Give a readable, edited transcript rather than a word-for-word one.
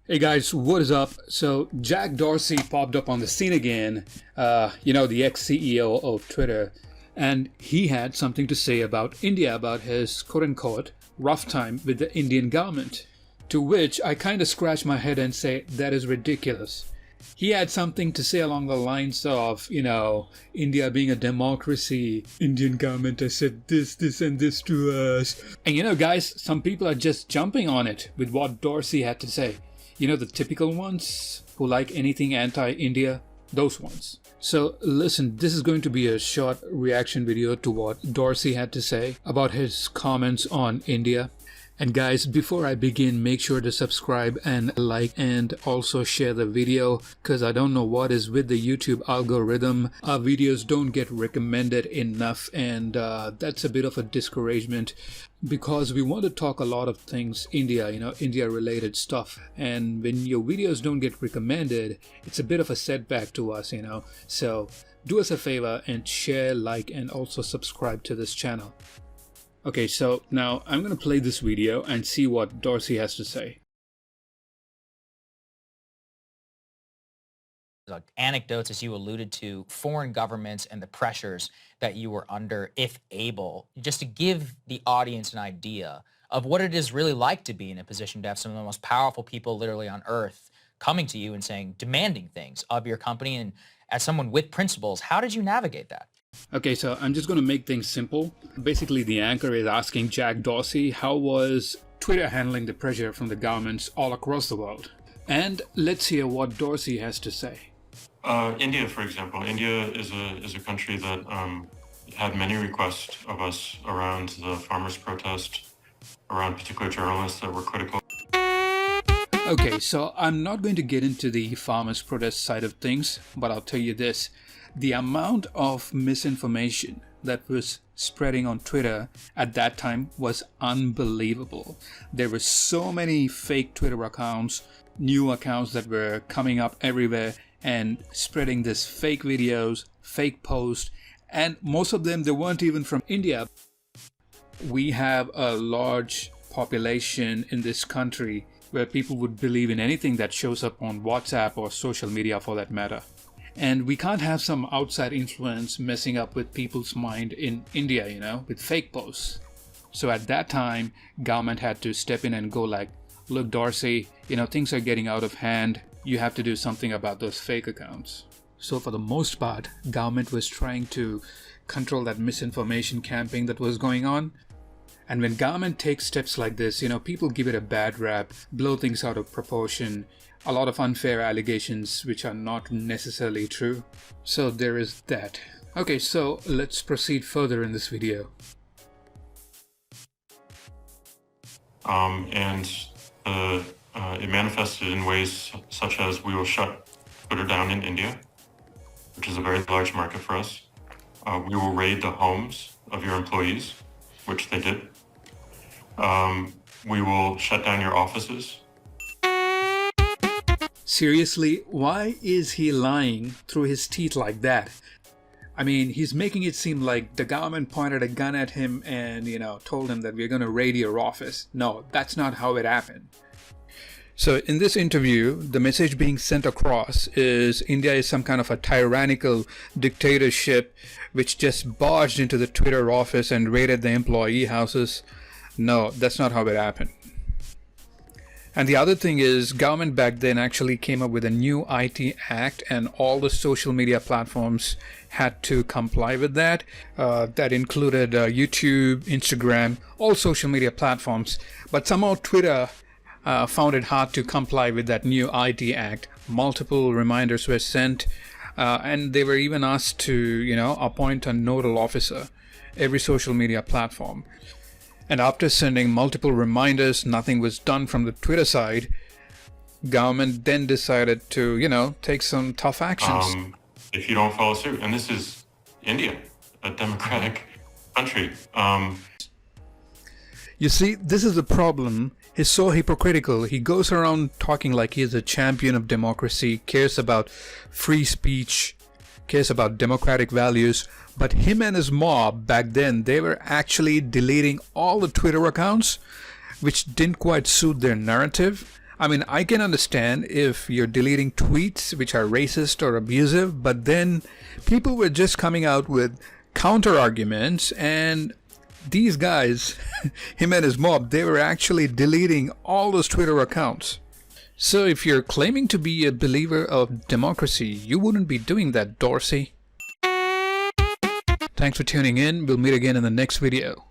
Hey guys, what is up? So Jack Dorsey popped up on the scene again, the ex-CEO of Twitter, and he had something to say about India, about his quote-unquote rough time with the Indian government. To which I kind of scratch my head and say, that is ridiculous. He had something to say along the lines of, India being a democracy, Indian government has said this and this to us. And guys, some people are just jumping on it with what Dorsey had to say. The typical ones who like anything anti-India, those ones. So listen, this is going to be a short reaction video to what Dorsey had to say about his comments on India. And guys, before I begin, make sure to subscribe and like and also share the video, because I don't know what is with the YouTube algorithm. Our videos don't get recommended enough, and that's a bit of a discouragement, because we want to talk a lot of things India, India related stuff. And when your videos don't get recommended, it's a bit of a setback to us, So do us a favor and share, like, and also subscribe to this channel. Okay, so now I'm going to play this video and see what Dorsey has to say. Anecdotes, as you alluded to, foreign governments and the pressures that you were under, if able, just to give the audience an idea of what it is really like to be in a position to have some of the most powerful people literally on earth coming to you and saying, demanding things of your company. And as someone with principles, how did you navigate that? Okay, so I'm just going to make things simple. Basically, the anchor is asking Jack Dorsey, how was Twitter handling the pressure from the governments all across the world? And let's hear what Dorsey has to say. India, for example. India is a country that had many requests of us around the farmers' protest, around particular journalists that were critical. Okay, so I'm not going to get into the farmers' protest side of things, but I'll tell you this. The amount of misinformation that was spreading on Twitter at that time was unbelievable. There were so many fake Twitter accounts, new accounts that were coming up everywhere and spreading this fake videos, fake posts, and most of them, they weren't even from India. We have a large population in this country where people would believe in anything that shows up on WhatsApp or social media for that matter. And we can't have some outside influence messing up with people's mind in India, with fake posts. So at that time, government had to step in and go like, look, Dorsey, things are getting out of hand. You have to do something about those fake accounts. So for the most part, government was trying to control that misinformation campaign that was going on. And when government takes steps like this, people give it a bad rap, blow things out of proportion, a lot of unfair allegations which are not necessarily true. So there is that. Okay, so let's proceed further in this video. It manifested in ways such as we will shut Twitter down in India, which is a very large market for us. We will raid the homes of your employees, which they did. We will shut down your offices. Seriously, why is he lying through his teeth like that? I mean, he's making it seem like the government pointed a gun at him and, told him that we're going to raid your office. No, that's not how it happened. So in this interview, the message being sent across is India is some kind of a tyrannical dictatorship which just barged into the Twitter office and raided the employee houses. No, that's not how it happened. And the other thing is, government back then actually came up with a new IT Act, and all the social media platforms had to comply with that. That included YouTube, Instagram, all social media platforms. But somehow Twitter found it hard to comply with that new IT Act. Multiple reminders were sent, and they were even asked to, appoint a nodal officer every social media platform. And after sending multiple reminders, nothing was done from the Twitter side. Government then decided to, take some tough actions. If you don't follow suit, and this is India, a democratic country. You see, this is the problem. He's so hypocritical. He goes around talking like he's a champion of democracy, cares about free speech, cares about democratic values. But him and his mob back then, they were actually deleting all the Twitter accounts which didn't quite suit their narrative. I mean, I can understand if you're deleting tweets which are racist or abusive, but then people were just coming out with counter arguments, and these guys, him and his mob, they were actually deleting all those Twitter accounts. So if you're claiming to be a believer of democracy, you wouldn't be doing that, Dorsey. Thanks for tuning in. We'll meet again in the next video.